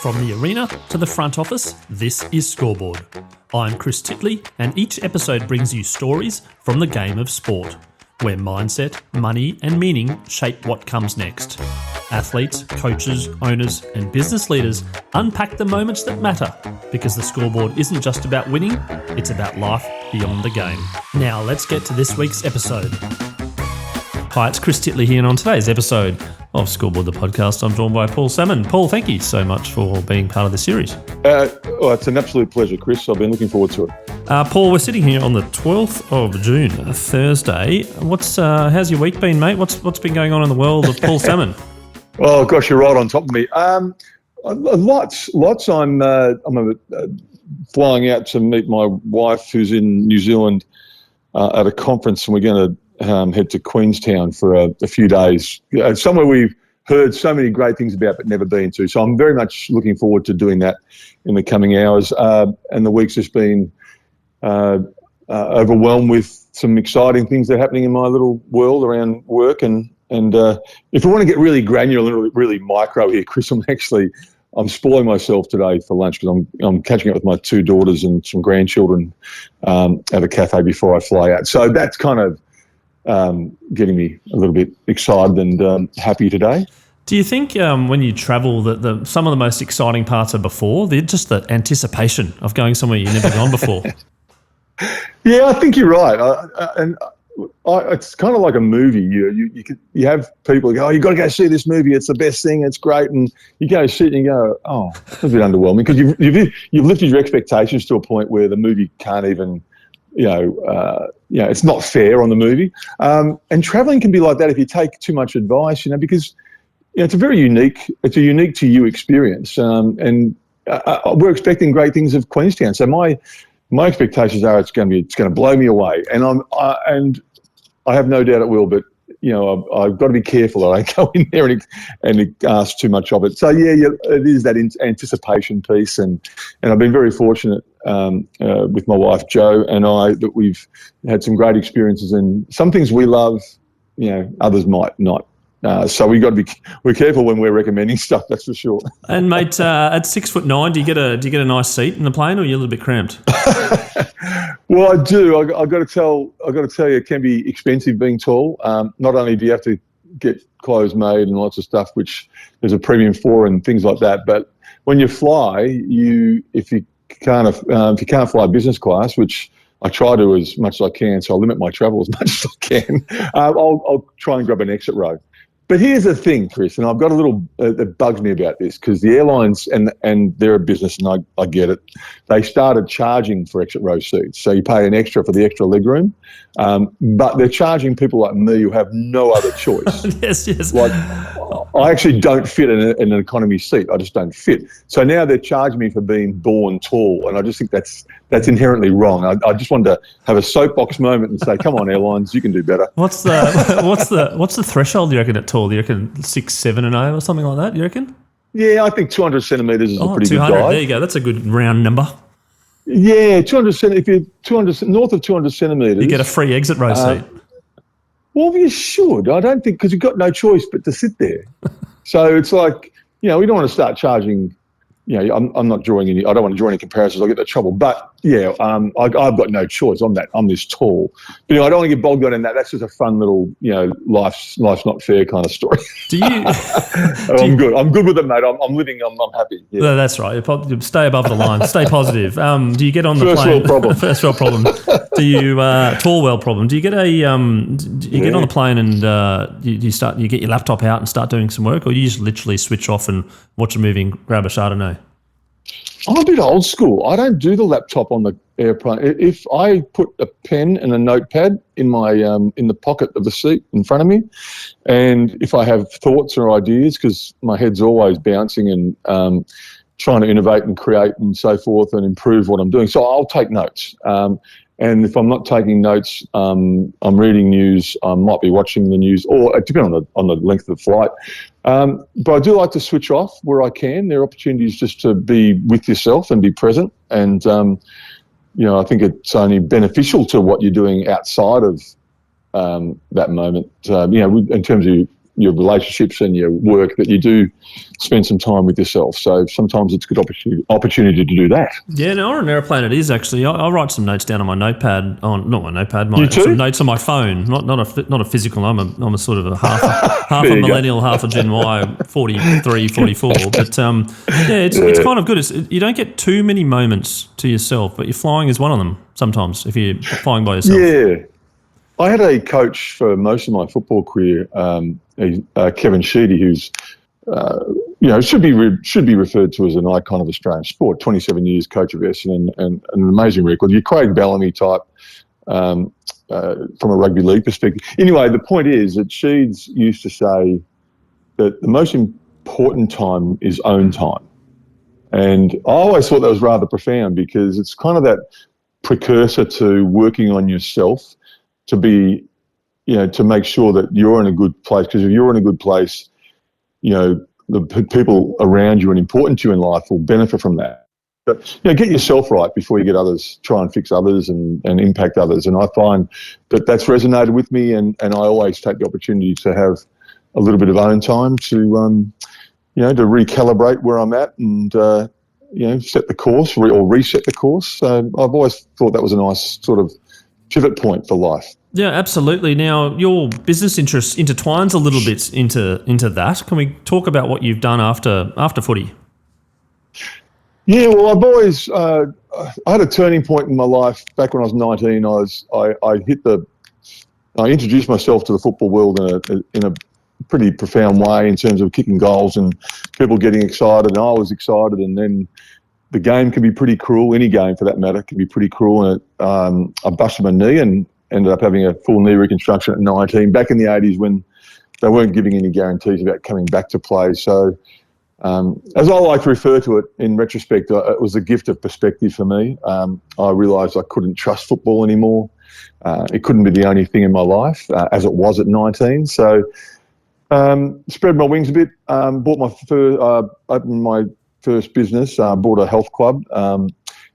From the arena to the front office, this is Scoreboard. I'm Chris Titley, and each episode brings you stories from the game of sport, where mindset, money, and meaning shape what comes next. Athletes, coaches, owners, and business leaders unpack the moments that matter, because the Scoreboard isn't just about winning, it's about life beyond the game. Now let's get to this week's episode. Hi, it's Chris Titley here, and on today's episode of Scoreboard, the podcast, I'm joined by Paul Salmon. Paul, thank you so much for being part of the series. It's an absolute pleasure, Chris. I've been looking forward to it. Paul, we're sitting here on the 12th of June, Thursday. How's your week been, mate? What's been going on in the world of Paul Salmon? Oh, gosh, you're right on top of me. Lots. I'm flying out to meet my wife, who's in New Zealand, at a conference, and we're going to head to Queenstown for a few days. Somewhere we've heard so many great things about but never been to. So I'm very much looking forward to doing that in the coming hours. And the week's just been overwhelmed with some exciting things that are happening in my little world around work. And if we want to get really granular and really micro here, Chris, I'm spoiling myself today for lunch because I'm catching up with my two daughters and some grandchildren at a cafe before I fly out. So that's kind of getting me a little bit excited and happy today. Do you think when you travel that some of the most exciting parts are before? They're just the anticipation of going somewhere you've never gone before. Yeah, I think you're right. It's kind of like a movie. You have people go, oh, you've got to go see this movie. It's the best thing. It's great. And you go see it and you go, oh, that's a bit underwhelming because you've lifted your expectations to a point where the movie can't even, it's not fair on the movie. And traveling can be like that if you take too much advice, because it's a unique to you experience. And we're expecting great things of Queenstown. So my expectations are it's going to blow me away. And I have no doubt it will, but I've got to be careful that I go in there and ask too much of it. So yeah, it is that anticipation piece, and I've been very fortunate with my wife Jo and I that we've had some great experiences, and some things we love, others might not. So we're careful when we're recommending stuff. That's for sure. And mate, at 6'9", do you get a nice seat in the plane, or are you a little bit cramped? Well, I do. I got to tell you, it can be expensive being tall. Not only do you have to get clothes made and lots of stuff, which there's a premium for and things like that, but when you fly, if you can't fly business class, which I try to as much as I can, so I limit my travel as much as I can. I'll try and grab an exit row. But here's the thing, Chris, and I've got a little that bugs me about this, because the airlines, and they're a business, and I get it, they started charging for exit row seats. So you pay an extra for the extra leg room, but they're charging people like me who have no other choice. Yes. Like, I actually don't fit in an economy seat. I just don't fit. So now they're charging me for being born tall, and I just think that's inherently wrong. I just wanted to have a soapbox moment and say, come on, airlines, you can do better. What's the threshold, you reckon, at tall? Do you reckon 6'7" and 0 or something like that, you reckon? Yeah, I think 200 centimetres is a pretty good 200, guide. there you go. That's a good round number. Yeah, 200 if you're 200 north of 200 centimetres, you get a free exit row seat. Well, you should. I don't think, because you've got no choice but to sit there. So it's like, we don't want to start charging. I'm not drawing any. I don't want to draw any comparisons. I'll get into trouble. But yeah, I've got no choice. I'm this tall. But I don't want to get bogged down in that. That's just a fun little, life's not fair kind of story. I'm good. I'm good with it, mate. I'm living. I'm happy. Yeah. No, that's right. You stay above the line. Stay positive. Do you get on the plane? First world problem. Do you tall world problem? Do you get get on the plane and you get your laptop out and start doing some work, or you just literally switch off and watch a movie and grab a Chardonnay? I'm a bit old school. I don't do the laptop on the airplane. If I put a pen and a notepad in my in the pocket of the seat in front of me, and if I have thoughts or ideas, because my head's always bouncing and trying to innovate and create and so forth and improve what I'm doing, so I'll take notes. And if I'm not taking notes, I'm reading news. I might be watching the news, or depending on the length of the flight. But I do like to switch off where I can. There are opportunities just to be with yourself and be present. And I think it's only beneficial to what you're doing outside of that moment. In terms of your relationships and your work, that you do spend some time with yourself. So sometimes it's a good opportunity to do that. Yeah, no, on an aeroplane it is actually. I write some notes down on my notepad, not my notepad, some notes on my phone, not a physical. I'm a sort of a half a millennial, half a Gen Y, 43, 44. But it's kind of good. You don't get too many moments to yourself, but your flying is one of them sometimes if you're flying by yourself. Yeah. I had a coach for most of my football career, Kevin Sheedy, who's should be referred to as an icon of Australian sport. 27 years coach of Essendon and an amazing record. You're Craig Bellamy type from a rugby league perspective. Anyway, the point is that Sheeds used to say that the most important time is own time, and I always thought that was rather profound because it's kind of that precursor to working on yourself. To be, to make sure that you're in a good place, because if you're in a good place, the people around you and important to you in life will benefit from that. But, get yourself right before you get others, try and fix others and impact others. And I find that that's resonated with me, and I always take the opportunity to have a little bit of own time to, to recalibrate where I'm at and, set the course or reset the course. So I've always thought that was a nice sort of pivot point for life. Yeah, absolutely. Now, your business interest intertwines a little bit into that. Can we talk about what you've done after footy? Yeah, well, I've always I had a turning point in my life back when I was 19. I introduced myself to the football world in a pretty profound way in terms of kicking goals and people getting excited, and I was excited, and then the game can be pretty cruel. Any game, for that matter, can be pretty cruel. And I busted my knee and ended up having a full knee reconstruction at 19, back in the 80s when they weren't giving any guarantees about coming back to play. So as I like to refer to it in retrospect, it was a gift of perspective for me. I realised I couldn't trust football anymore. It couldn't be the only thing in my life, as it was at 19. So spread my wings a bit, opened my first business, bought a health club.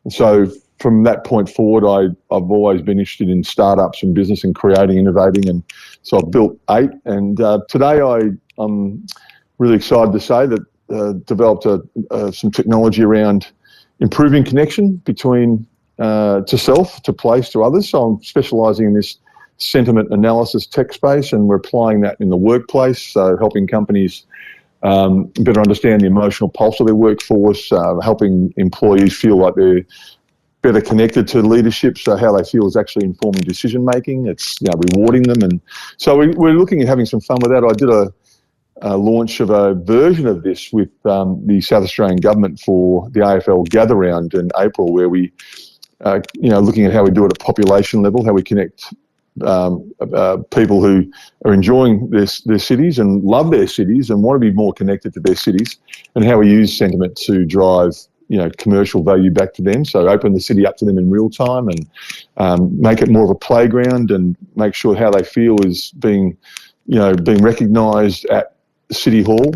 So from that point forward, I've always been interested in startups and business and creating, innovating. And so I've built 8. And today I'm really excited to say that developed some technology around improving connection between to self, to place, to others. So I'm specialising in this sentiment analysis tech space, and we're applying that in the workplace. So helping companies better understand the emotional pulse of their workforce, helping employees feel like they're better connected to leadership, so how they feel is actually informing decision making. It's rewarding them, and so we're looking at having some fun with that. I did a launch of a version of this with the South Australian government for the AFL Gather Round in April, where we, looking at how we do it at population level, how we connect people who are enjoying their cities and love their cities and want to be more connected to their cities, and how we use sentiment to drive commercial value back to them. So open the city up to them in real time and make it more of a playground, and make sure how they feel is being recognised at City Hall,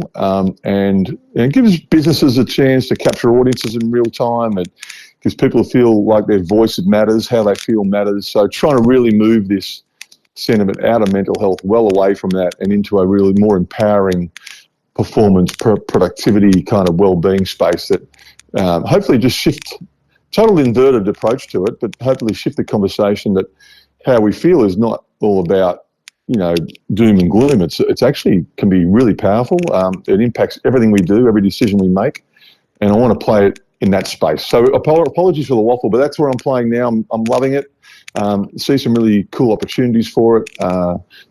and it gives businesses a chance to capture audiences in real time. And because people feel like their voice matters, how they feel matters. So trying to really move this sentiment out of mental health, well away from that, and into a really more empowering performance, productivity kind of well-being space that hopefully just shift, total inverted approach to it, but hopefully shift the conversation that how we feel is not all about, doom and gloom. It's actually can be really powerful. It impacts everything we do, every decision we make, and I want to play it in that space. So apologies for the waffle, but that's where I'm playing now. I'm loving it. See some really cool opportunities for it.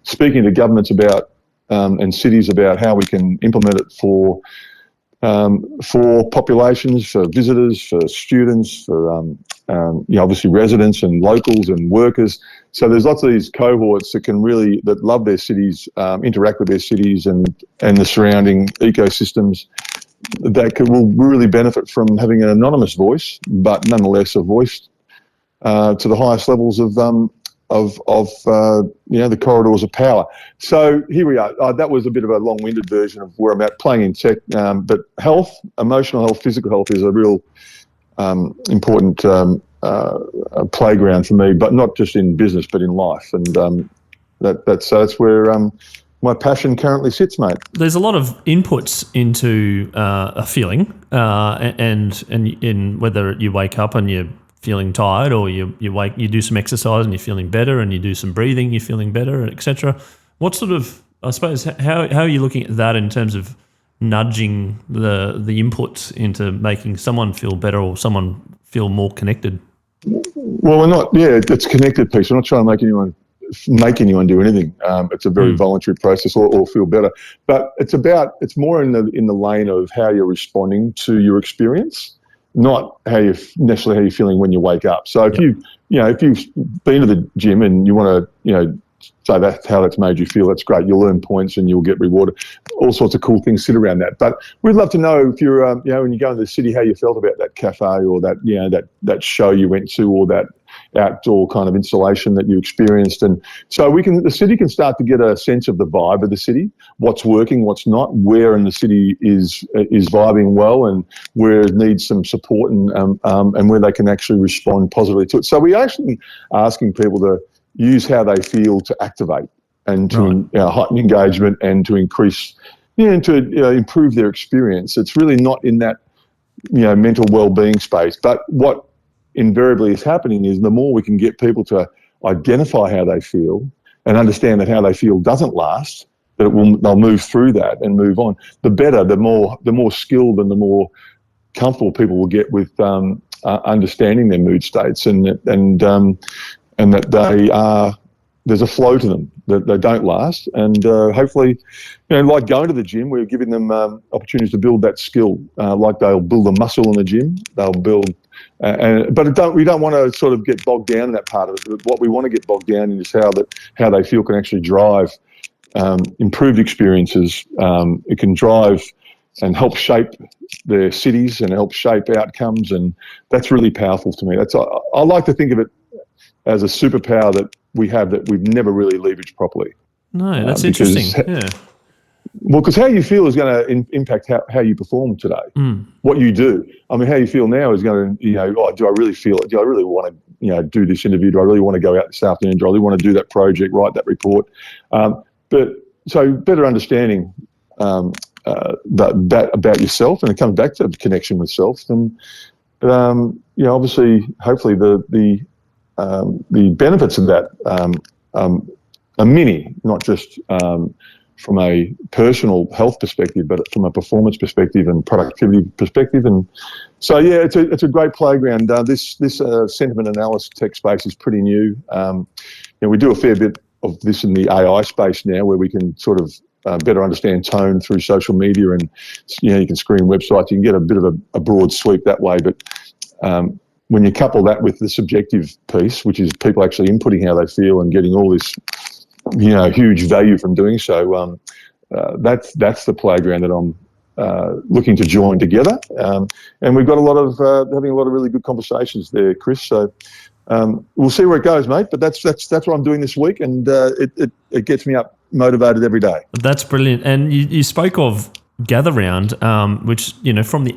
Speaking to governments about and cities about how we can implement it for populations, for visitors, for students, for obviously residents and locals and workers. So there's lots of these cohorts that love their cities, interact with their cities and the surrounding ecosystems, that will really benefit from having an anonymous voice, but nonetheless a voice to the highest levels of the corridors of power. So here we are. That was a bit of a long-winded version of where I'm at, playing in tech. But health, emotional health, physical health is a real important playground for me, but not just in business, but in life. And that's where my passion currently sits, mate. There's a lot of inputs into a feeling, and in whether you wake up and you're feeling tired, or you do some exercise and you're feeling better, and you do some breathing, you're feeling better, etc. What sort of, I suppose, how are you looking at that in terms of nudging the inputs into making someone feel better or someone feel more connected? Well, we're not. Yeah, it's a connected piece. We're not trying to make anyone do anything. It's a very voluntary process, or feel better. But it's more in the lane of how you're responding to your experience, not necessarily how you're feeling when you wake up. So if you've been to the gym and you want to, say that's how that's made you feel, that's great. You'll earn points and you'll get rewarded. All sorts of cool things sit around that. But we'd love to know if you're, when you go into the city, how you felt about that cafe, or that show you went to, or that outdoor kind of installation that you experienced. And so the city can start to get a sense of the vibe of the city, what's working, what's not, where in the city is vibing well, and where it needs some support, and where they can actually respond positively to it. So we're actually asking people to use how they feel to activate and to heighten engagement and to increase, and to improve their experience. It's really not in that mental well-being space, but what invariably is happening is the more we can get people to identify how they feel and understand that how they feel doesn't last, that they'll move through that and move on, the better, the more skilled and the more comfortable people will get with understanding their mood states, and that there's a flow to them, that they don't last. And hopefully, like going to the gym, we're giving them opportunities to build that skill. Like they'll build a muscle in the gym, they'll build, but we don't want to sort of get bogged down in that part of it. What we want to get bogged down in is how they feel can actually drive improved experiences. It can drive and help shape their cities and help shape outcomes, and that's really powerful to me. I like to think of it as a superpower that we have that we've never really leveraged properly. No, that's interesting. Yeah. Well, because how you feel is going to impact how you perform today. What you do. I mean, how you feel now is going to, do I really feel it? Do I really want to, do this interview? Do I really want to go out this afternoon? Do I really want to do that project, write that report? So better understanding that about yourself, and it comes back to connection with self. And obviously, hopefully, the benefits of that are many, not just from a personal health perspective, but from a performance perspective and productivity perspective. And so, it's a great playground. This sentiment analysis tech space is pretty new. We do a fair bit of this in the AI space now, where we can sort of better understand tone through social media, and you can screen websites. You can get a bit of a broad sweep that way, but when you couple that with the subjective piece, which is people actually inputting how they feel and getting all this, huge value from doing so, that's the playground that I'm looking to join together. And we've got having a lot of really good conversations there, Chris. So we'll see where it goes, mate. But that's what I'm doing this week, and it gets me up motivated every day. That's brilliant. And you spoke of Gather Round, which from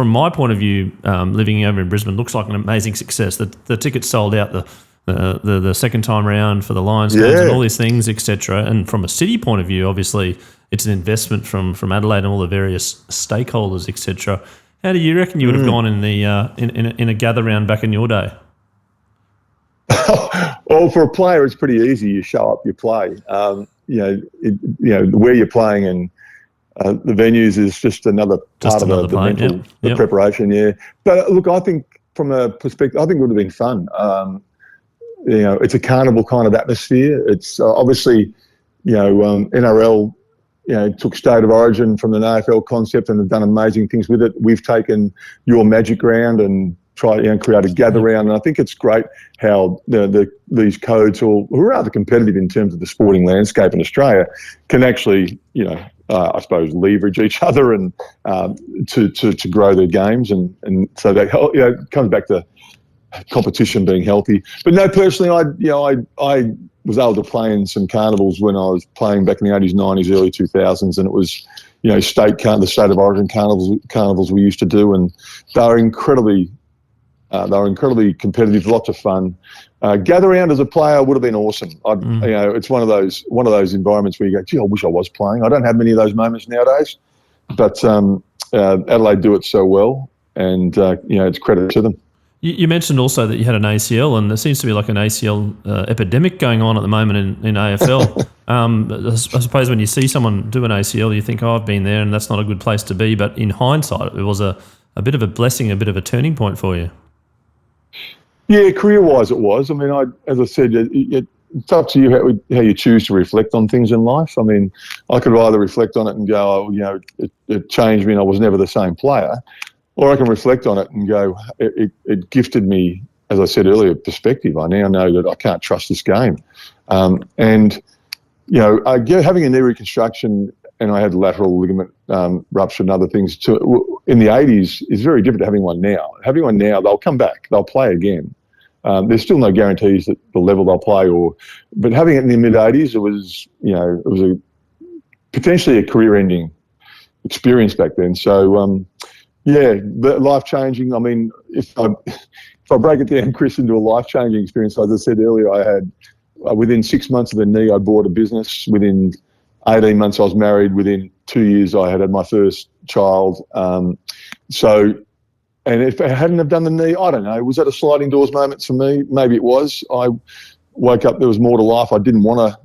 my point of view, living over in Brisbane, looks like an amazing success. The tickets sold out the second time round for the Lions games and all these things, etc. And from a city point of view, obviously it's an investment from Adelaide and all the various stakeholders, etc. How do you reckon you would have gone in the in a Gather Round back in your day? Well, for a player, it's pretty easy. You show up, you play. Where you're playing and the venues is just another part of the mental the preparation. Yeah, but look, I think from a perspective, I think it would have been fun. It's a carnival kind of atmosphere. It's obviously, NRL, took State of Origin from an AFL concept and have done amazing things with it. We've taken your Magic Round and try and create a Gather Round, and I think it's great how these codes, who are rather competitive in terms of the sporting landscape in Australia, can actually, I suppose, leverage each other and to grow their games, and so that it comes back to competition being healthy. But no, personally, I was able to play in some carnivals when I was playing back in the 80s, 90s, early 2000s, and it was the State of Origin carnivals we used to do, and they were incredibly They were incredibly competitive, lots of fun. Gather round as a player would have been awesome. It's one of those environments where you go, gee, I wish I was playing. I don't have many of those moments nowadays, but Adelaide do it so well, and it's credit to them. You mentioned also that you had an ACL, and there seems to be like an ACL epidemic going on at the moment in AFL. I suppose when you see someone do an ACL, you think, oh, I've been there, and that's not a good place to be. But in hindsight, it was a bit of a blessing, a bit of a turning point for you. Yeah, career-wise it was. I mean, as I said, it's up to you how you choose to reflect on things in life. I mean, I could either reflect on it and go, it changed me and I was never the same player, or I can reflect on it and go, it gifted me, as I said earlier, perspective. I now know that I can't trust this game. Having a knee reconstruction, and I had lateral ligament rupture and other things too, in the 80s is very different to having one now. Having one now, they'll come back, they'll play again. There's still no guarantees that the level they'll play, but having it in the mid-80s, it was potentially a career-ending experience back then. So, life-changing. I mean, if I break it down, Chris, into a life-changing experience, as I said earlier, I had within 6 months of the knee, I bought a business. Within 18 months, I was married. Within 2 years, I had my first child. And if I hadn't have done the knee, I don't know. Was that a sliding doors moment for me? Maybe it was. I woke up, there was more to life. I didn't want to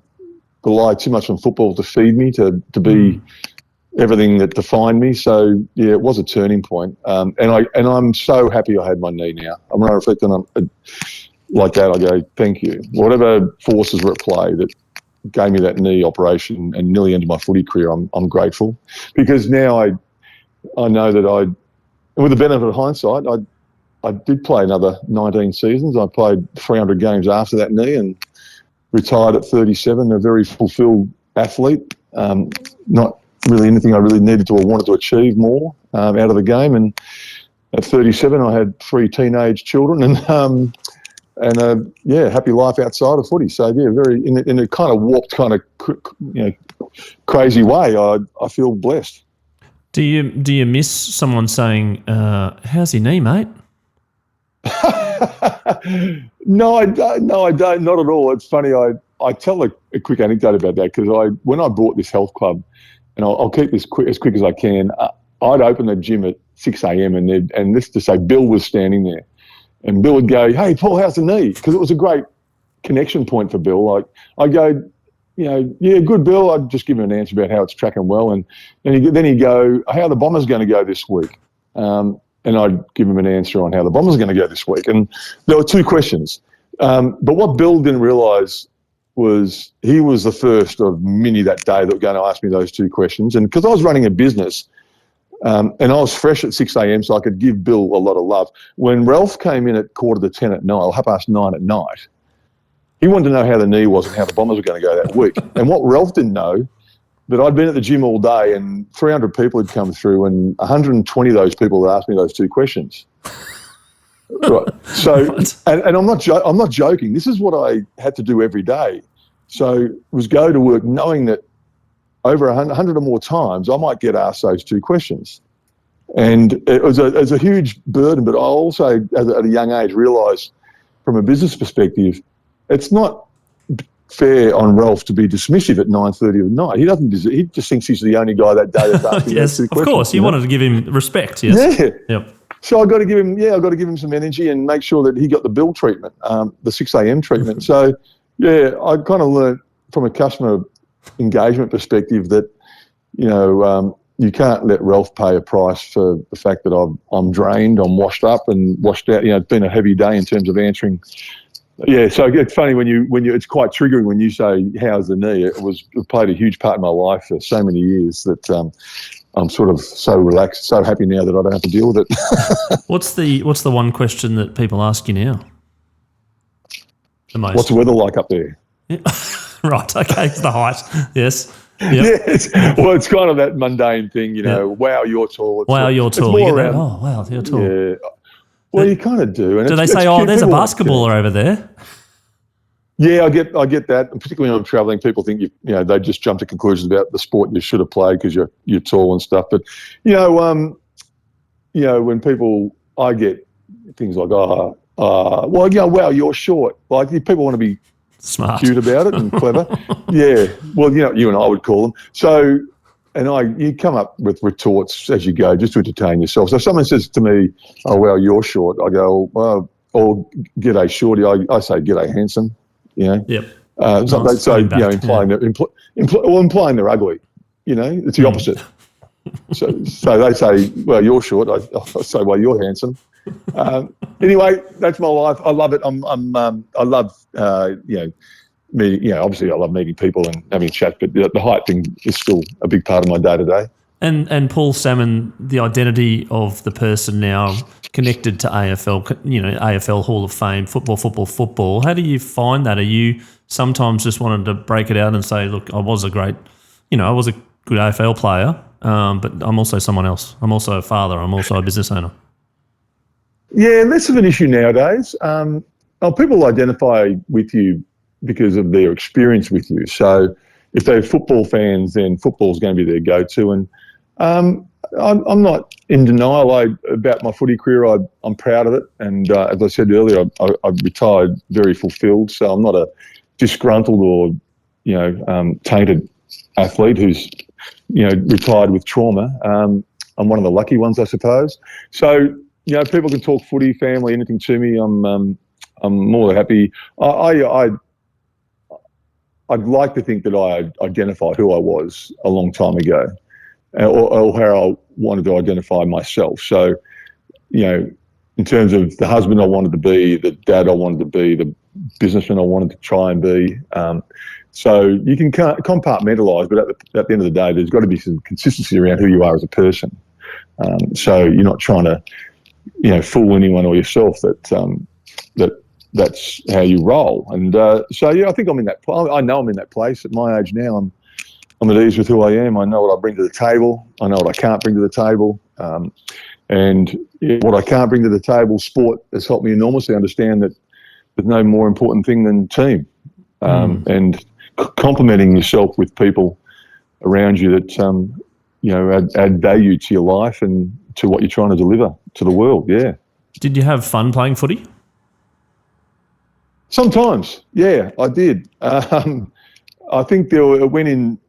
rely too much on football to feed me, to be everything that defined me. So, yeah, it was a turning point. And I'm so happy I had my knee now. When I reflect on it like that, I go, thank you. Whatever forces were at play that gave me that knee operation and nearly ended my footy career, I'm grateful. Because now I know that with the benefit of hindsight, I did play another 19 seasons. I played 300 games after that knee and retired at 37, a very fulfilled athlete. Not really anything I really needed to or wanted to achieve more out of the game. And at 37, I had 3 teenage children and happy life outside of footy. So, yeah, very in a kind of warped, kind of crazy way, I feel blessed. Do you miss someone saying, how's your knee, mate? No, I don't. Not at all. It's funny. I tell a quick anecdote about that because when I bought this health club, and I'll keep this as quick as I can, I'd open the gym at 6 a.m. and let's just say Bill was standing there. And Bill would go, hey, Paul, how's the knee? Because it was a great connection point for Bill. I go, yeah, good, Bill. I'd just give him an answer about how it's tracking well. And then he'd go, how are the Bombers going to go this week? And I'd give him an answer on how the Bombers are going to go this week. And there were 2 questions. But what Bill didn't realise was he was the first of many that day that were going to ask me those 2 questions. And because I was running a business, and I was fresh at 6 a.m, so I could give Bill a lot of love. When Ralph came in at 9:45 at night, or 9:30 at night, he wanted to know how the knee was and how the Bombers were going to go that week. And what Ralph didn't know, that I'd been at the gym all day and 300 people had come through and 120 of those people had asked me those 2 questions. Right. So, and I'm not joking. This is what I had to do every day. So it was go to work knowing that over 100 or more times I might get asked those 2 questions. And it was a huge burden, but I also, at a young age, realised from a business perspective, it's not fair on Ralph to be dismissive at 9:30 at night. He just thinks he's the only guy that day that's asking yes, those 2 questions. Of course. You wanted to give him respect, yes. Yeah. Yep. So I've got to give him some energy and make sure that he got the Bill treatment, the 6 a.m. treatment. So, yeah, I kind of learned from a customer engagement perspective that, you can't let Ralph pay a price for the fact that I'm drained, I'm washed up and washed out. It's been a heavy day in terms of answering. Yeah, so it's funny when you it's quite triggering when you say, how's the knee? It played a huge part in my life for so many years that I'm sort of so relaxed, so happy now that I don't have to deal with it. What's the one question that people ask you now? The most. What's the weather like up there? Yeah. Right, okay, it's the height, yes. Yep. Yes. Well, it's kind of that mundane thing, wow, you're tall. You're tall. You get that, oh, wow, you're tall. Yeah. Well, you kind of do. And do they say, there's a basketballer over there? Yeah, I get that. And particularly when I'm travelling, people think they just jump to conclusions about the sport you should have played because you're tall and stuff. But when people, I get things like, well, yeah, wow, you're short. Like, people want to be smart, cute about it and clever. Yeah. Well, you and I would call them. So, and you come up with retorts as you go just to entertain yourself. So if someone says to me, oh, well, you're short, I go, well, or g'day, shorty. I say, g'day, handsome. Yep. So nice. they say, implying they're ugly. It's the opposite. So they say, well, you're short. I say, well, you're handsome. Anyway, that's my life. I love it. I love, meeting. Obviously I love meeting people and having a chat, but the height thing is still a big part of my day to day. And Paul Salmon, the identity of the person now connected to AFL, AFL Hall of Fame, football. How do you find that? Are you sometimes just wanted to break it out and say, look, I was a good AFL player, but I'm also someone else. I'm also a father. I'm also a business owner. Yeah, less of an issue nowadays. People identify with you because of their experience with you. So if they're football fans, then football's going to be their go-to. And I'm not in denial about my footy career. I'm proud of it. And as I said earlier, I retired very fulfilled. So I'm not a disgruntled or, tainted athlete who's, retired with trauma. I'm one of the lucky ones, I suppose. So, people can talk footy, family, anything to me. I'm more than happy. I'd like to think that I identified who I was a long time ago, or how I wanted to identify myself. So, in terms of the husband I wanted to be, the dad I wanted to be, the businessman I wanted to try and be. So you can compartmentalise, but at the end of the day, there's got to be some consistency around who you are as a person. So you're not trying to, fool anyone or yourself that's how you roll. And I think I'm in that. I know I'm in that place at my age now. I'm at ease with who I am. I know what I bring to the table. I know what I can't bring to the table. And what I can't bring to the table, sport has helped me enormously understand that there's no more important thing than team. And complementing yourself with people around you that add value to your life and to what you're trying to deliver to the world. Yeah. Did you have fun playing footy? Sometimes, yeah, I did. I think it went in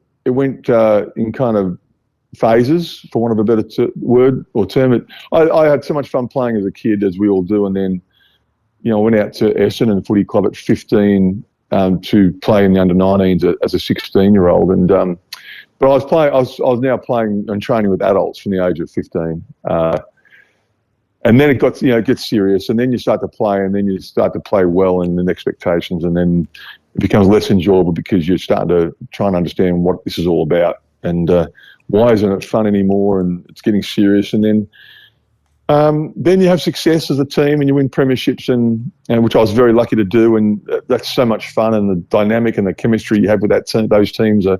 kind of phases, for want of a better word or term. I had so much fun playing as a kid, as we all do, and then I went out to Essendon Footy Club at 15 to play in the under-19s as a 16-year-old, and but I was now playing and training with adults from the age of 15. And then it gets serious, and then you start to play, and then you start to play well and then expectations, and then it becomes less enjoyable because you're starting to try and understand what this is all about and why isn't it fun anymore, and it's getting serious. And then you have success as a team and you win premierships, and which I was very lucky to do, and that's so much fun, and the dynamic and the chemistry you have with that team, those teams are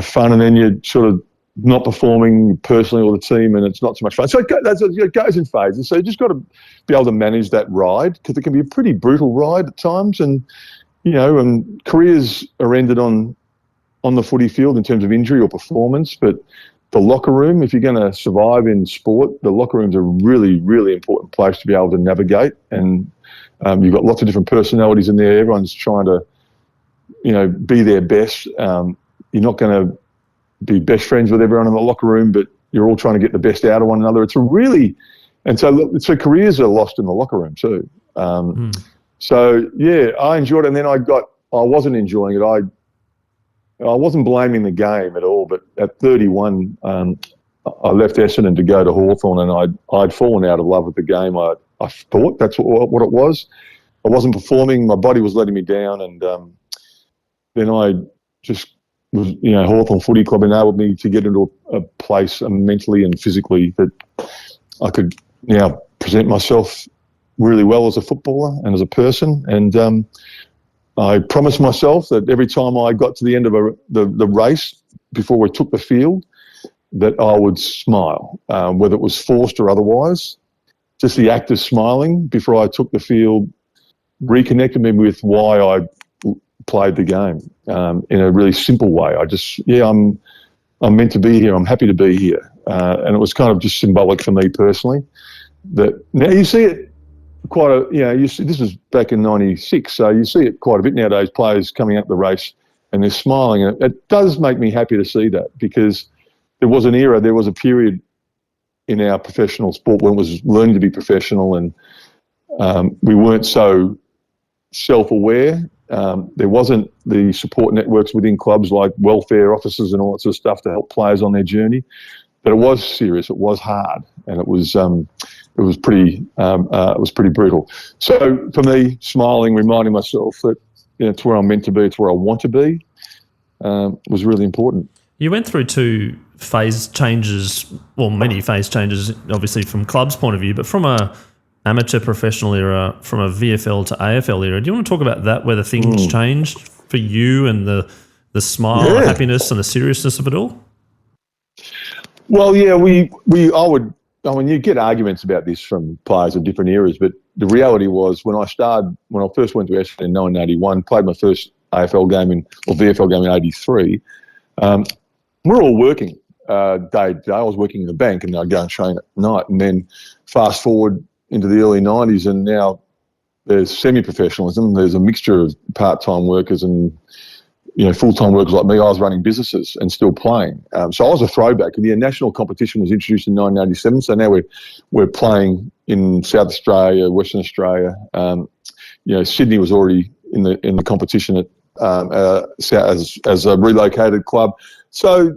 fun, and then you're sort of not performing personally or the team, and it's not so much fun. So it goes in phases. So you just got to be able to manage that ride, because it can be a pretty brutal ride at times. And and careers are ended on the footy field in terms of injury or performance. But the locker room, if you're going to survive in sport, the locker room's a really, really important place to be able to navigate. And you've got lots of different personalities in there. Everyone's trying to, be their best. You're not going to be best friends with everyone in the locker room, but you're all trying to get the best out of one another. So careers are lost in the locker room too. So yeah, I enjoyed it, and then I wasn't enjoying it. I wasn't blaming the game at all, but at 31, I left Essendon to go to Hawthorn, and I'd fallen out of love with the game. I thought that's what it was. I wasn't performing. My body was letting me down, and then I just was, Hawthorn Footy Club enabled me to get into a place mentally and physically that I could now present myself really well as a footballer and as a person. And I promised myself that every time I got to the end of the race, before we took the field, that I would smile, whether it was forced or otherwise. Just the act of smiling before I took the field reconnected me with why I played the game in a really simple way. I'm meant to be here. I'm happy to be here. And it was kind of just symbolic for me personally. that now you see it quite a, you see, this was back in 96, so you see it quite a bit nowadays, players coming up the race and they're smiling. And it does make me happy to see that, because there was a period in our professional sport when it was learning to be professional, and we weren't so self-aware. There wasn't the support networks within clubs like welfare officers and all that sort of stuff to help players on their journey. But it was serious, it was hard, and it was pretty brutal. So for me, smiling, reminding myself that it's where I'm meant to be, it's where I want to be, was really important. You went through two phase changes, well, many phase changes, obviously from club's point of view, but from a amateur professional era, from a VFL to AFL era. Do you want to talk about that, whether things changed for you and the smile, the happiness and the seriousness of it all? Well, yeah, you get arguments about this from players of different eras, but the reality was when I first went to Essendon in 1981, played my first AFL game or VFL game in 83, we're all working day to day. I was working in the bank and I'd go and train at night, and then fast forward into the early 90s, and now there's semi-professionalism. There's a mixture of part-time workers and full-time workers like me. I was running businesses and still playing. So I was a throwback. The national competition was introduced in 1987. So now we're playing in South Australia, Western Australia. Sydney was already in the competition as a relocated club. So,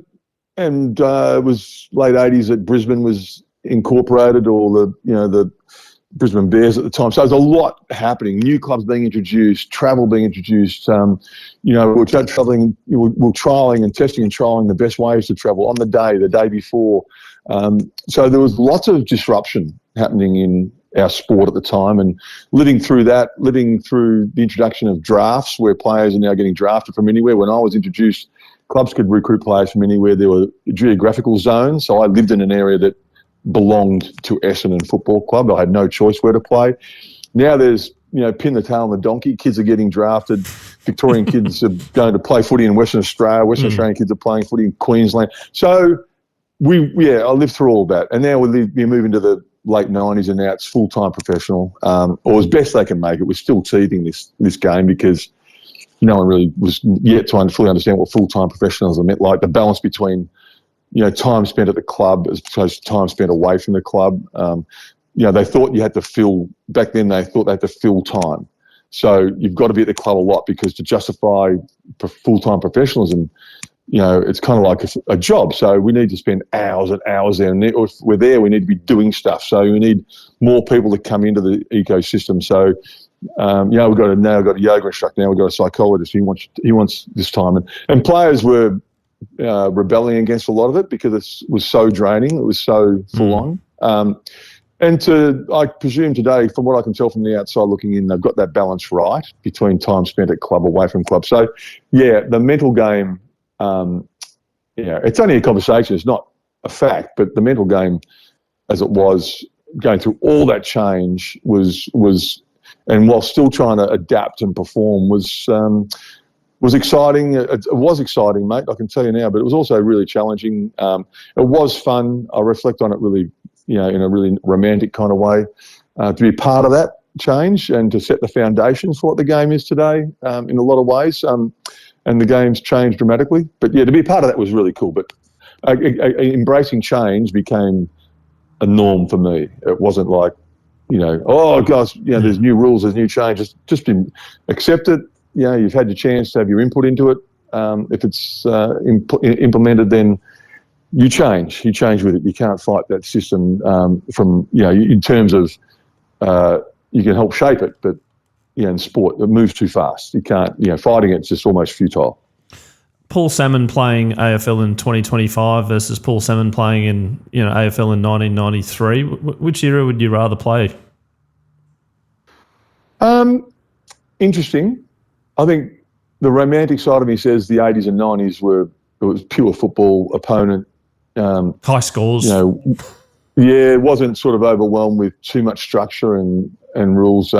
and it was late 80s that Brisbane was incorporated, or the Brisbane Bears at the time. So there's a lot happening. New clubs being introduced, travel being introduced. We're traveling, we're trialling and testing and trialling the best ways to travel on the day before. So there was lots of disruption happening in our sport at the time, and living through the introduction of drafts, where players are now getting drafted from anywhere. When I was introduced, clubs could recruit players from anywhere. There were geographical zones. So I lived in an area that belonged to Essendon Football Club. I had no choice where to play. Now there's, pin the tail on the donkey. Kids are getting drafted. Victorian kids are going to play footy in Western Australia. Western Australian kids are playing footy in Queensland. So I lived through all that. And now we move into the late 90s, and now it's full-time professional, or as best they can make it. We're still teething this game because no one really was yet to fully understand what full-time professionalism meant, like the balance between time spent at the club as opposed to time spent away from the club. They thought you had to fill, back then they thought they had to fill time. So you've got to be at the club a lot, because to justify full-time professionalism, it's kind of like a job. So we need to spend hours and hours there. And if we're there, we need to be doing stuff. So we need more people to come into the ecosystem. So, we've got a yoga instructor. Now we've got a psychologist. He wants this time. And players were rebelling against a lot of it because it was so draining. It was so full on. I presume today, from what I can tell from the outside looking in, they've got that balance right between time spent at club, away from club. So, the mental game, it's only a conversation. It's not a fact, but the mental game, as it was going through all that change, was and while still trying to adapt and perform, was exciting. It was exciting, mate, I can tell you now, but it was also really challenging. It was fun. I reflect on it really, in a really romantic kind of way, to be part of that change and to set the foundations for what the game is today, in a lot of ways. And the game's changed dramatically. But, to be a part of that was really cool. But embracing change became a norm for me. It wasn't like, oh, gosh, there's new rules, there's new changes. Just been accept it. You've had your chance to have your input into it. If it's implemented, then you change. You change with it. You can't fight that system from, in terms of you can help shape it, but, in sport, it moves too fast. You can't, fighting it's just almost futile. Paul Salmon playing AFL in 2025 versus Paul Salmon playing in, AFL in 1993. Which era would you rather play? Interesting. I think the romantic side of me says the 80s and 90s it was pure football, opponent. High scores. It wasn't sort of overwhelmed with too much structure and rules.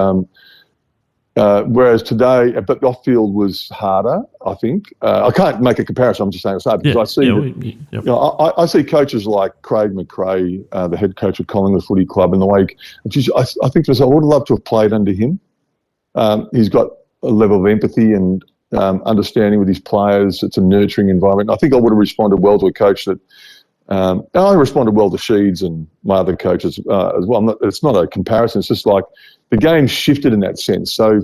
Whereas today, but off-field was harder, I think. I can't make a comparison. I'm just saying it's hard because I see I see coaches like Craig McRae, the head coach of Collingwood Footy Club, and the way I think I would love to have played under him. He's got a level of empathy and understanding with his players. It's a nurturing environment. I think I would have responded well to a coach that. I responded well to Sheeds and my other coaches as well. It's not a comparison. It's just like the game shifted in that sense. So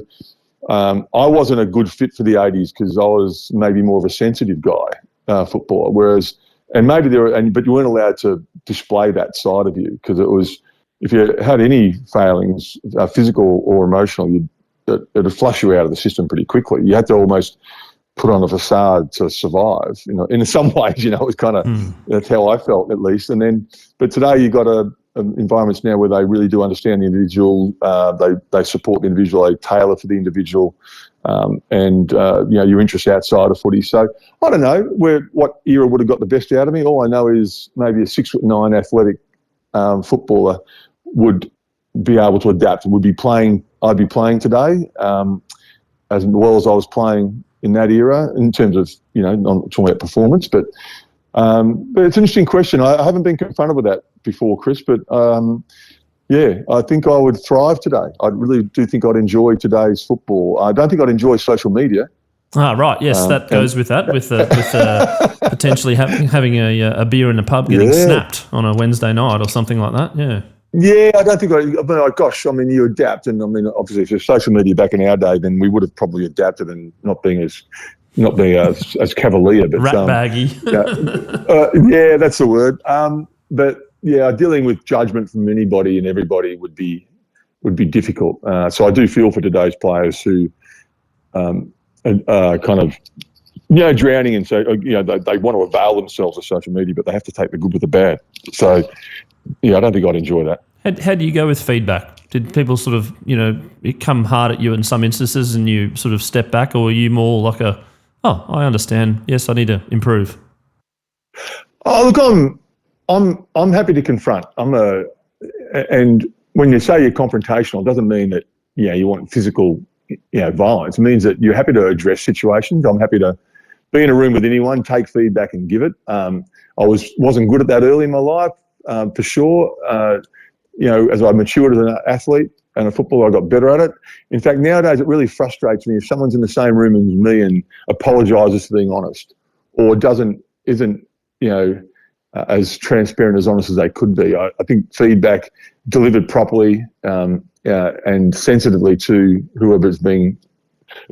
I wasn't a good fit for the 80s because I was maybe more of a sensitive guy, footballer. Whereas, and maybe but you weren't allowed to display that side of you because it was, if you had any failings, physical or emotional, it'd flush you out of the system pretty quickly. You had to almost put on a facade to survive, in some ways, it was kind of, that's how I felt at least. But today you've got environments now where they really do understand the individual, they support the individual, they tailor to the individual, and your interests outside of footy. So I don't know what era would have got the best out of me. All I know is maybe a 6'9" athletic footballer would be able to adapt and I'd be playing today, as well as I was playing in that era, in terms of, I'm not talking about performance, but it's an interesting question. I haven't been confronted with that before, Chris, but I think I would thrive today. I really do think I'd enjoy today's football. I don't think I'd enjoy social media. Ah, right. Yes, that goes with that, with potentially having a beer in a pub getting snapped on a Wednesday night or something like that. Yeah. Yeah, I don't think you adapt. And obviously if there's social media back in our day, then we would have probably adapted and not being as cavalier. But rat baggy. Yeah, that's the word. But yeah, dealing with judgment from anybody and everybody would be difficult. So I do feel for today's players who are kind of, drowning and so, they want to avail themselves of social media, but they have to take the good with the bad. So, I don't think I'd enjoy that. How do you go with feedback? Did people sort of, it come hard at you in some instances and you sort of step back, or are you more like I understand. Yes, I need to improve? Oh, look, I'm happy to confront. And when you say you're confrontational, it doesn't mean that, you want physical, violence. It means that you're happy to address situations. I'm happy to be in a room with anyone, take feedback and give it. I wasn't good at that early in my life. For sure, as I matured as an athlete and a footballer, I got better at it. In fact, nowadays it really frustrates me if someone's in the same room as me and apologises for being honest, or isn't as transparent as honest as they could be. I think feedback delivered properly and sensitively to whoever's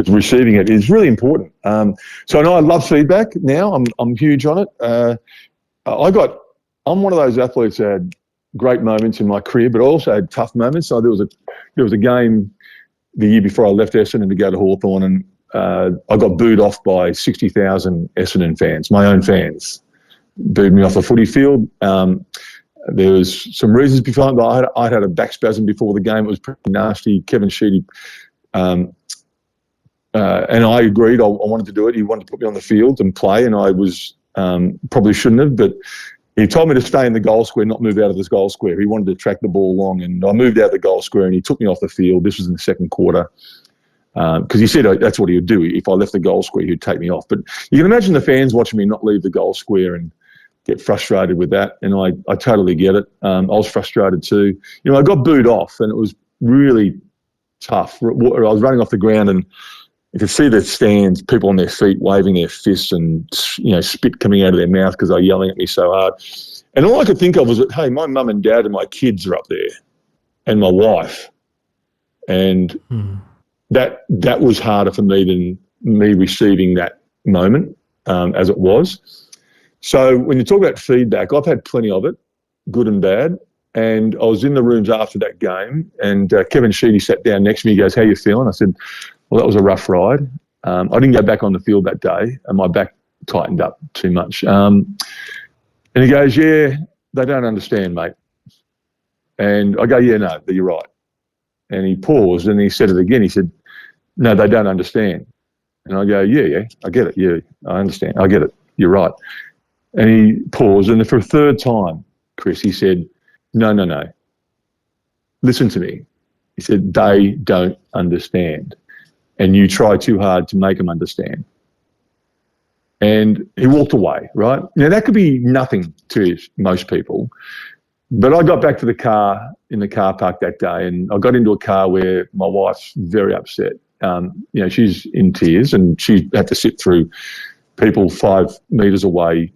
receiving it is really important. So I know I love feedback now. I'm huge on it. I'm one of those athletes that had great moments in my career, but also had tough moments. So there was a game the year before I left Essendon to go to Hawthorn, and I got booed off by 60,000 Essendon fans, my own fans, booed me off the footy field. There was some reasons behind it. I'd had a back spasm before the game. It was pretty nasty. Kevin Sheedy, and I agreed. I wanted to do it. He wanted to put me on the field and play, and I was probably shouldn't have, but he told me to stay in the goal square, not move out of this goal square. He wanted to track the ball long, and I moved out of the goal square, and he took me off the field. This was in the second quarter, because he said that's what he would do. If I left the goal square, he'd take me off. But you can imagine the fans watching me not leave the goal square and get frustrated with that, and I totally get it. I was frustrated too. I got booed off, and it was really tough. I was running off the ground, and you could see the stands, people on their feet waving their fists and, spit coming out of their mouth because they were yelling at me so hard. And all I could think of was that, hey, my mum and dad and my kids are up there and my wife. And that was harder for me than me receiving that moment as it was. So when you talk about feedback, I've had plenty of it, good and bad. And I was in the rooms after that game, and Kevin Sheedy sat down next to me. He goes, "How you feeling?" I said, "Well, that was a rough ride. I didn't go back on the field that day, and my back tightened up too much." And he goes, "Yeah, they don't understand, mate." And I go, "Yeah, no, but you're right." And he paused, and he said it again. He said, "No, they don't understand." And I go, yeah, I get it. Yeah, I understand. I get it. You're right." And he paused, and for a third time, Chris, he said, No. Listen to me. He said, "They don't understand." and you try too hard to make them understand. And he walked away, right? Now, that could be nothing to most people, but I got back to the car in the car park that day, and I got into a car where my wife's very upset. She's in tears, and she had to sit through people 5 metres away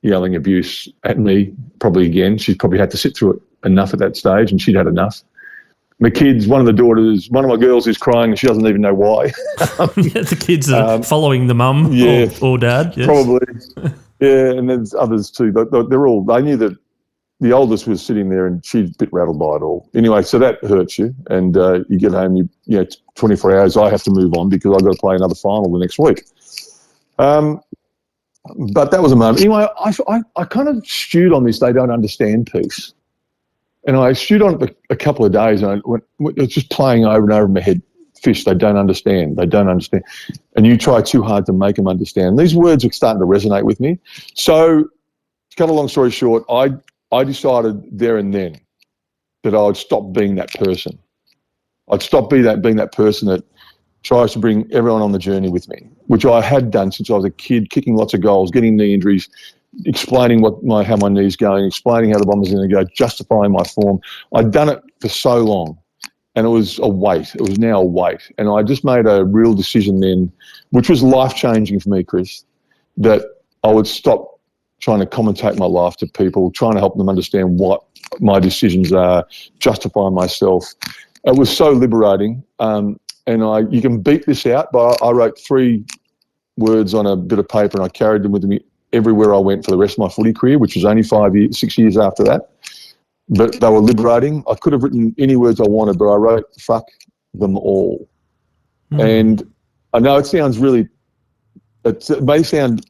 yelling abuse at me, probably again. She probably had to sit through it enough at that stage, and she'd had enough. My kids, one of my girls is crying and she doesn't even know why. The kids are following the mum or dad. Yes. Probably. Yeah, and there's others too. They knew that the oldest was sitting there and she's a bit rattled by it all. Anyway, so that hurts you. And you get home, 24 hours, I have to move on because I've got to play another final the next week. But that was a moment. Anyway, I kind of stewed on this they don't understand piece. And I stewed on it a couple of days, and it was just playing over and over in my head, fish, they don't understand. And you try too hard to make them understand. These words are starting to resonate with me. So to cut a long story short, I decided there and then that I would stop being that person. I'd stop being that person that tries to bring everyone on the journey with me, which I had done since I was a kid, kicking lots of goals, getting knee injuries, explaining how my knee's going, explaining how the Bombers are going to go, justifying my form. I'd done it for so long, and it was a weight. It was now a weight. And I just made a real decision then, which was life-changing for me, Chris, that I would stop trying to commentate my life to people, trying to help them understand what my decisions are, justify myself. It was so liberating. And you can beat this out, but I wrote 3 words on a bit of paper and I carried them with me everywhere I went for the rest of my footy career, which was only 6 years after that. But they were liberating. I could have written any words I wanted, but I wrote fuck them all. And I know it may sound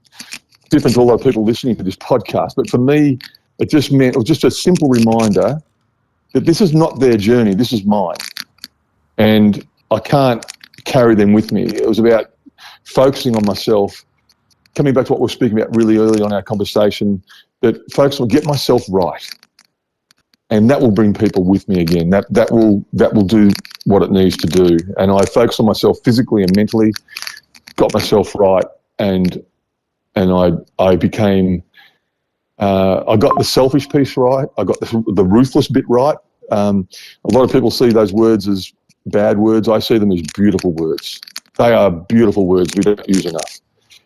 different to a lot of people listening to this podcast, but for me, it was just a simple reminder that this is not their journey, this is mine. And I can't carry them with me. It was about focusing on myself, coming back to what we were speaking about really early on our conversation, that focus on get myself right. And that will bring people with me again. That will do what it needs to do. And I focused on myself physically and mentally, got myself right, and I became, I got the selfish piece right. I got the ruthless bit right. A lot of people see those words as bad words. I see them as beautiful words. They are beautiful words we don't use enough.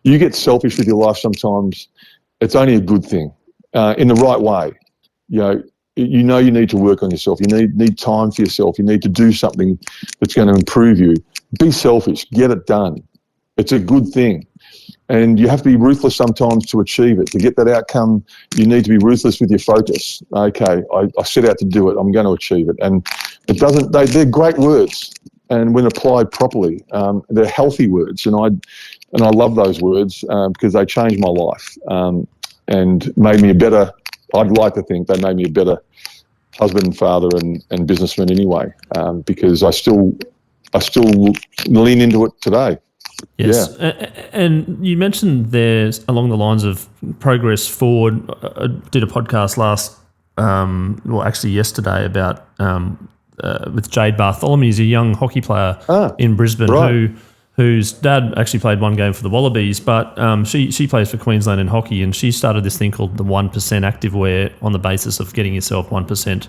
You get selfish with your life sometimes, it's only a good thing, in the right way. You need to work on yourself. You need time for yourself. You need to do something that's going to improve you. Be selfish. Get it done. It's a good thing. And you have to be ruthless sometimes to achieve it. To get that outcome, you need to be ruthless with your focus. Okay, I set out to do it. I'm going to achieve it. And they're great words. And when applied properly, they're healthy words. And I love those words because they changed my life and made me I'd like to think they made me a better husband and father and businessman anyway, because I still lean into it today. Yes. Yeah. And you mentioned there along the lines of progress forward. I did a podcast yesterday about with Jade Bartholomew. He's a young hockey player in Brisbane right. whose dad actually played one game for the Wallabies, but she plays for Queensland in hockey, and she started this thing called the 1% activewear on the basis of getting yourself 1%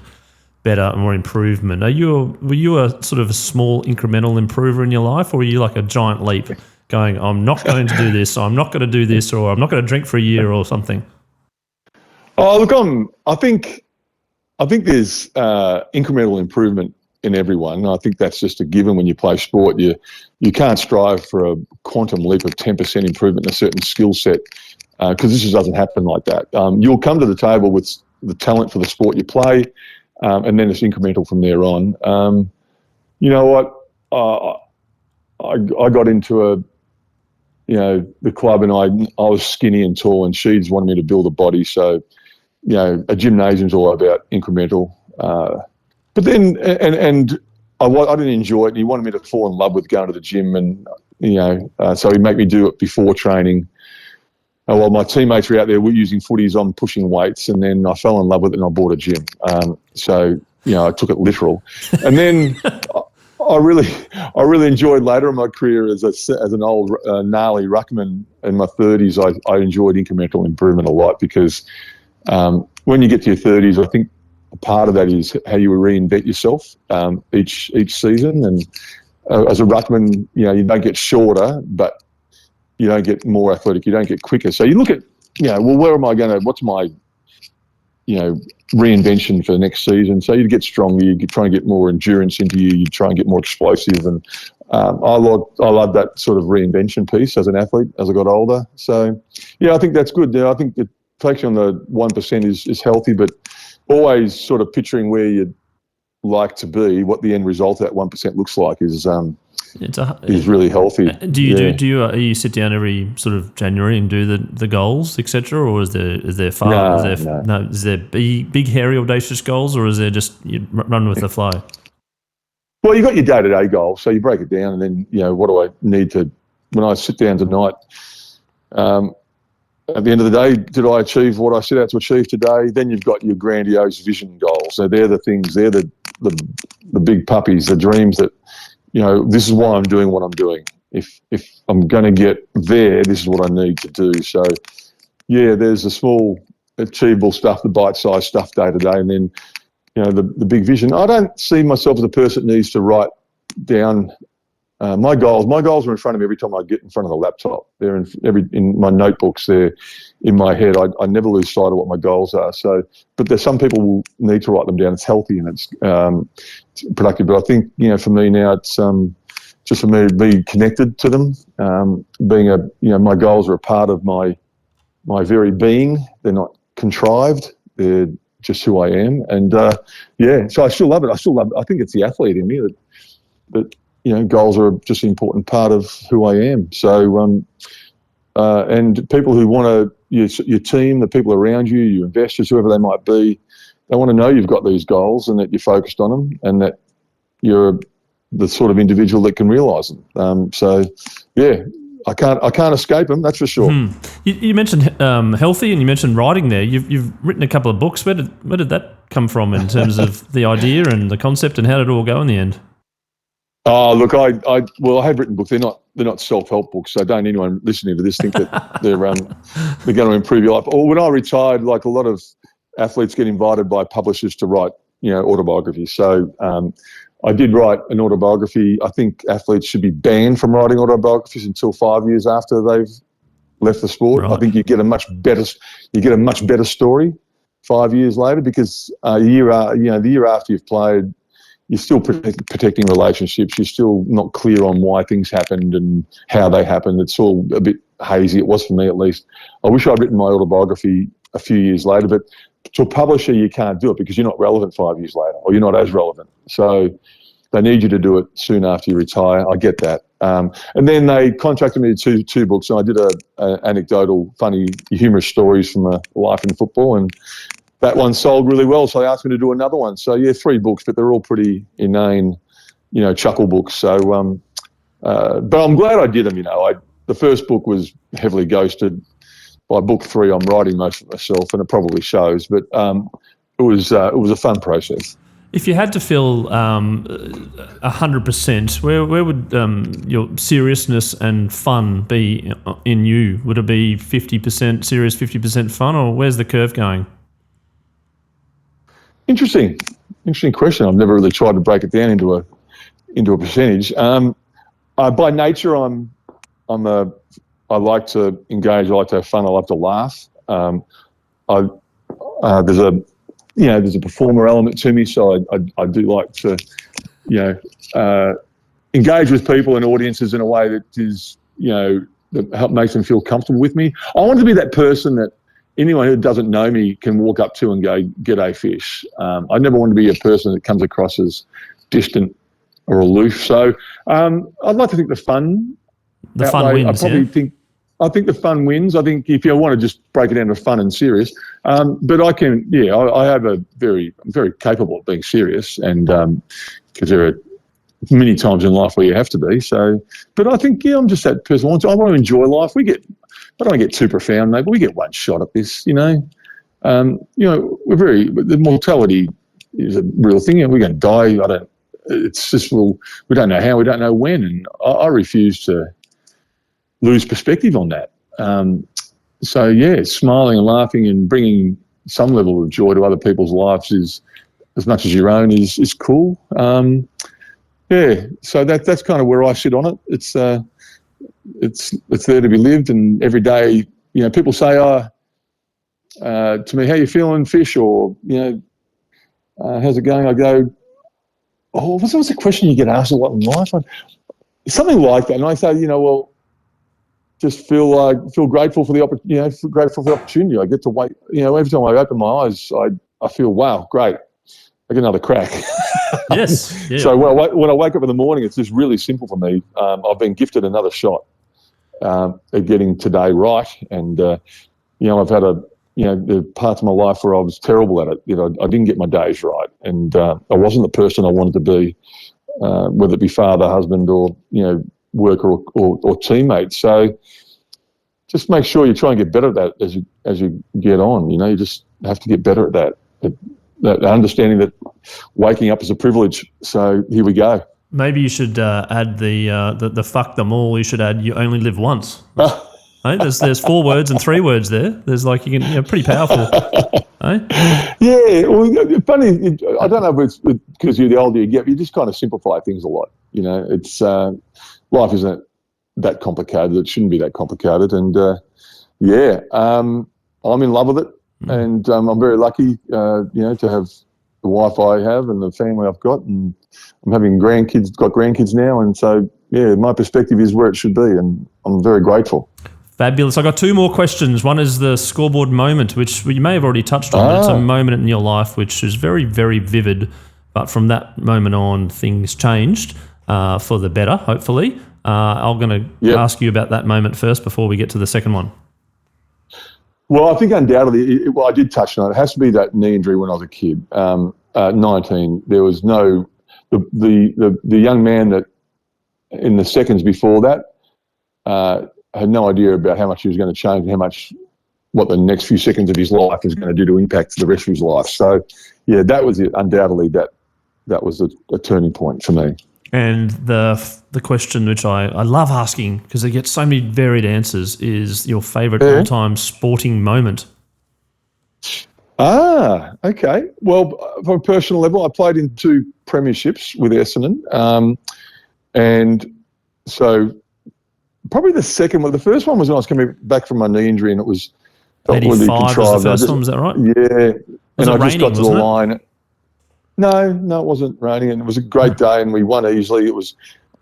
better and more improvement. Were you a sort of a small incremental improver in your life, or were you like a giant leap going, I'm not going to do this, or I'm not going to do this, or I'm not going to drink for a year or something? Oh, look, I think there's incremental improvement in everyone. I think that's just a given when you play sport. You can't strive for a quantum leap of 10% improvement in a certain skill set because this just doesn't happen like that. You'll come to the table with the talent for the sport you play, and then it's incremental from there on. You know what? I got into the club, and I was skinny and tall, and Sheeds wanted me to build a body. So, a gymnasium's all about incremental. But then, and I didn't enjoy it, and he wanted me to fall in love with going to the gym, and so he'd make me do it before training. And while my teammates were out there, we're using footies, I'm pushing weights, and then I fell in love with it, and I bought a gym. So I took it literal, and then I really enjoyed later in my career as an old gnarly ruckman in my 30s. I enjoyed incremental improvement a lot because when you get to your 30s, I think a part of that is how you reinvent yourself each season. And as a ruckman, you don't get shorter, but you don't get more athletic. You don't get quicker. So you look at, where am I going to? What's my reinvention for the next season? So you get stronger, you try and get more endurance into you, you try and get more explosive, and I love that sort of reinvention piece as an athlete as I got older. So I think that's good. I think that focusing on the 1% is healthy, but always sort of picturing where you'd like to be, what the end result of that 1% looks like is really healthy. Do you sit down every sort of January and do the goals, etc., or is there big hairy audacious goals, or is there just you run with the flow? Well, you got your day-to-day goals, so you break it down, and then what do I need to? When I sit down tonight, at the end of the day, did I achieve what I set out to achieve today? Then you've got your grandiose vision goals. So they're the things, they're the big puppies, the dreams that, this is why I'm doing what I'm doing. If I'm going to get there, this is what I need to do. So, there's the small achievable stuff, the bite-sized stuff day to day, and then, the big vision. I don't see myself as a person that needs to write down my goals. My goals are in front of me every time I get in front of the laptop. They're in my notebooks. They're in my head. I never lose sight of what my goals are. So, but there's some people who need to write them down. It's healthy and it's productive. But I think for me now, it's just for me to be connected to them. My goals are a part of my very being. They're not contrived. They're just who I am. And so I still love it. I think it's the athlete in me that goals are just an important part of who I am. So, and people who want to, your team, the people around you, your investors, whoever they might be, they want to know you've got these goals and that you're focused on them and that you're the sort of individual that can realise them. I can't escape them, that's for sure. You mentioned healthy, and you mentioned writing there. You've written a couple of books. Where did that come from in terms of the idea and the concept, and how did it all go in the end? Oh, look, I have written books. They're not self-help books, so don't anyone listening to this think that they're going to improve your life. Or when I retired, like a lot of athletes get invited by publishers to write, autobiographies. So I did write an autobiography. I think athletes should be banned from writing autobiographies until 5 years after they've left the sport. Right. I think you get a much better story 5 years later, because the year after you've played, you're still protecting relationships. You're still not clear on why things happened and how they happened. It's all a bit hazy. It was for me, at least. I wish I'd written my autobiography a few years later, but to a publisher, you can't do it because you're not relevant 5 years later, or you're not as relevant. So they need you to do it soon after you retire. I get that. And then they contracted me to do two books, and I did a anecdotal, funny, humorous stories from a life in football, and that one sold really well, so they asked me to do another one. So, 3 books, but they're all pretty inane, chuckle books. So, but I'm glad I did them, The first book was heavily ghosted. By book 3, I'm writing most of it myself, and it probably shows. But it was a fun process. If you had to fill 100%, where would your seriousness and fun be in you? Would it be 50% serious, 50% fun, or where's the curve going? Interesting question. I've never really tried to break it down into a percentage. By nature, I like to engage. I like to have fun. I like to laugh. There's a performer element to me, so I do like to engage with people and audiences in a way that is that makes them feel comfortable with me. I want to be that person that anyone who doesn't know me can walk up to and go, "G'day, fish." I never want to be a person that comes across as distant or aloof. So I'd like to think the fun wins. I think the fun wins. I think if you want to just break it down to fun and serious, but I can. I have I'm very capable of being serious, and because there are many times in life where you have to be. So, but I think I'm just that person. I want to enjoy life. I don't want to get too profound, mate, but we get one shot at this, the mortality is a real thing, and we're going to die. it's just, well, we don't know how, we don't know when. And I refuse to lose perspective on that. So, yeah, smiling and laughing and bringing some level of joy to other people's lives is, as much as your own, is cool. Yeah, so that's kind of where I sit on it. It's there to be lived, and every day, you know, people say, to me, how you feeling, Fish? Or, you know, how's it going? I go, what's the question you get asked a lot in life? Something like that. And I say, you know, well, just feel grateful for the opportunity. I get to wait. You know, every time I open my eyes, I feel, wow, great. I get another crack. Yes. Yeah. So when I wake up in the morning, it's just really simple for me. I've been gifted another shot at getting today right, and you know, I've had the parts of my life where I was terrible at it. You know, I didn't get my days right, and I wasn't the person I wanted to be, whether it be father, husband, or, you know, worker or teammate. So just make sure you try and get better at that as you get on. You know, you just have to get better at that. That understanding that waking up is a privilege. So here we go. Maybe you should add the fuck them all. You should add, you only live once. Right? There's 4 words and 3 words there. There's like, you can, you know, pretty powerful. Right? Yeah, well, funny. I don't know if it's because you're the older you get, but you just kind of simplify things a lot. You know, it's life isn't that complicated. It shouldn't be that complicated. And I'm in love with it. And I'm very lucky, you know, to have the wife I have and the family I've got, and I'm having got grandkids now, and so, yeah, my perspective is where it should be, and I'm very grateful. Fabulous. I got 2 more questions. One is the scoreboard moment, which you may have already touched on, but it's a moment in your life which is very, very vivid, but from that moment on, things changed for the better, hopefully. I'm going to ask you about that moment first before we get to the second one. Well, I think undoubtedly, I did touch on it. It has to be that knee injury when I was a kid. 19, there was no the young man that in the seconds before that had no idea about how much he was going to change and what the next few seconds of his life is going to do to impact the rest of his life. So, yeah, that was it. Undoubtedly, that was a turning point for me. And the question which I love asking, because it gets so many varied answers, is your favourite all-time sporting moment. Okay. Well, from a personal level, I played in 2 premierships with Essendon. And so probably the second one, the first one was when I was coming back from my knee injury, and it was 85 was the first one, was that right? Yeah. Was it raining, got to the wasn't it? line. No, it wasn't raining, and it was a great day, and we won easily. It was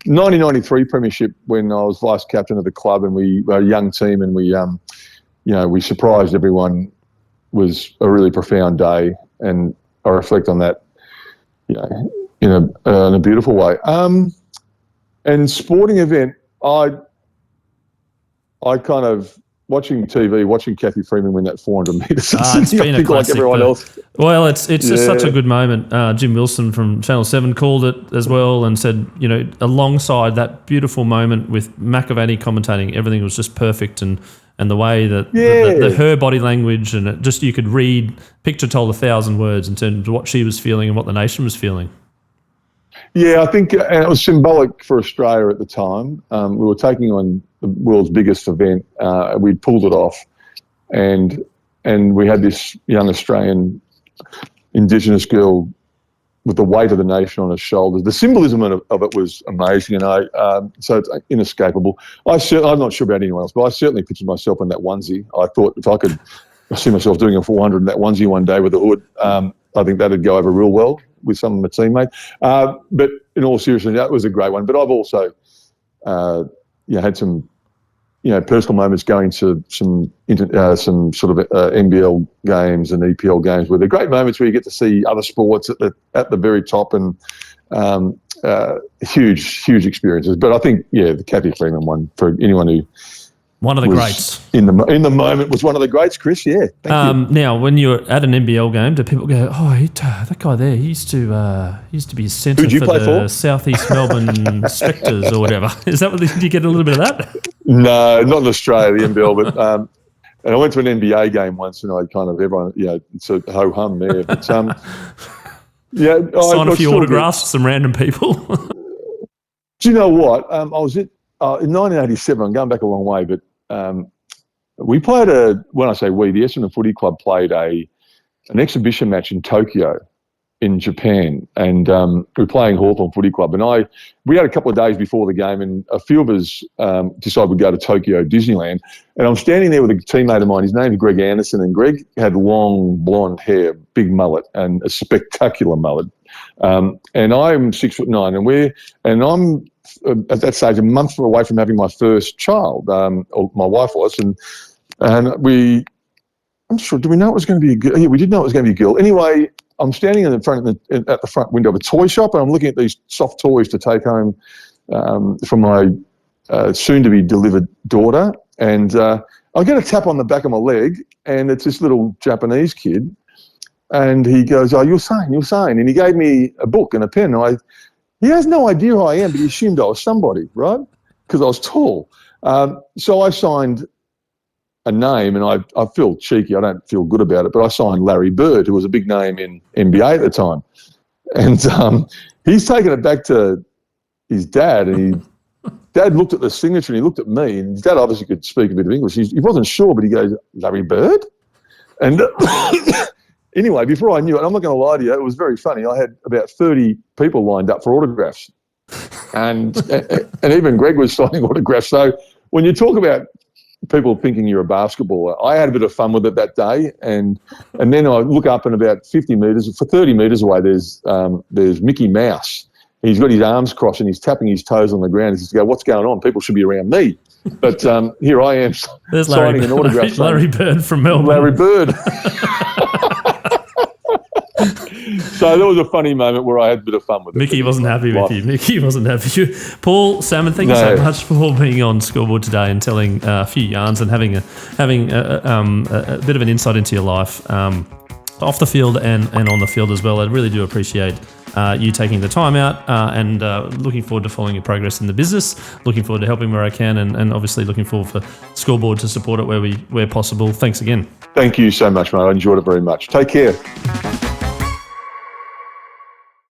1993 premiership when I was vice captain of the club, and we were a young team, and we surprised everyone. It was a really profound day, and I reflect on that, you know, in a beautiful way. And sporting event, I kind of watching TV, watching Kathy Freeman win that 400 metres. It's been a classic. Like everyone else. Well, it's just such a good moment. Jim Wilson from Channel 7 called it as well and said, you know, alongside that beautiful moment with McAvaney commentating, everything was just perfect, and the way that her body language, and it just, you could read, picture told 1,000 words in terms of what she was feeling and what the nation was feeling. Yeah, I think and it was symbolic for Australia at the time. We were taking on the world's biggest event. We'd pulled it off, and we had this young Australian Indigenous girl with the weight of the nation on her shoulders. The symbolism of it was amazing, and so it's inescapable. I'm not sure about anyone else, but I certainly pictured myself in that onesie. I thought if I could see myself doing a 400 in that onesie one day with a hood, I think that'd go over real well with some of my teammates. But in all seriousness, that was a great one. But I've also had some personal moments going to some sort of NBL games and EPL games where they're great moments where you get to see other sports at the very top, and huge experiences. But I think, the Kathy Freeman one, for anyone who one of the greats in the moment, was one of the greats, Chris. Yeah. Thank you. Now, when you're at an NBL game, do people go, that guy there, he used to be a centre for the South East Melbourne Spectres or whatever? Is that what did you get a little bit of that? No, not in Australia, the NBL, but and I went to an NBA game once, and I kind of everyone, it's a ho hum there. But Yeah, Sign a few autographs to some random people. Do you know what? I was in 1987. I'm going back a long way, but we played when I say we, the Essendon Footy Club played an exhibition match in Tokyo, in Japan, and we were playing Hawthorn Footy Club, and we had a couple of days before the game, and a few of us decided we'd go to Tokyo Disneyland, and I'm standing there with a teammate of mine. His name's Greg Anderson, and Greg had long blonde hair, big mullet, and a spectacular mullet, and I'm 6'9", and I'm at that stage a month away from having my first child, or my wife was, and I'm sure, do we know it was going to be a girl? Yeah, we did know it was going to be a girl. Anyway, I'm standing at the front window of a toy shop, and I'm looking at these soft toys to take home for my soon-to-be delivered daughter. And I get a tap on the back of my leg, and it's this little Japanese kid. And he goes, "Oh, you're sane." And he gave me a book and a pen. And he has no idea who I am, but he assumed I was somebody, right? Because I was tall. So I signed a name, and I feel cheeky. I don't feel good about it, but I signed Larry Bird, who was a big name in NBA at the time. And he's taken it back to his dad, and Dad looked at the signature, and he looked at me, and his dad obviously could speak a bit of English. He wasn't sure, but he goes, "Larry Bird?" And anyway, before I knew it, I'm not going to lie to you, it was very funny. I had about 30 people lined up for autographs, and even Greg was signing autographs. So when you talk about people thinking you're a basketballer, I had a bit of fun with it that day, and then I look up, and about 30 metres away, there's Mickey Mouse. He's got his arms crossed and he's tapping his toes on the ground. He says, "What's going on? People should be around me." But here I am signing an autograph. Larry Bird from Melbourne. Larry Bird. So that was a funny moment where I had a bit of fun with it. Mickey wasn't happy with you. Mickey wasn't happy with you. Paul Salmon, thank you so much for being on Scoreboard today and telling a few yarns and having a bit of an insight into your life off the field and on the field as well. I really do appreciate you taking the time out and looking forward to following your progress in the business, looking forward to helping where I can, and obviously looking forward for Scoreboard to support it where possible. Thanks again. Thank you so much, mate. I enjoyed it very much. Take care.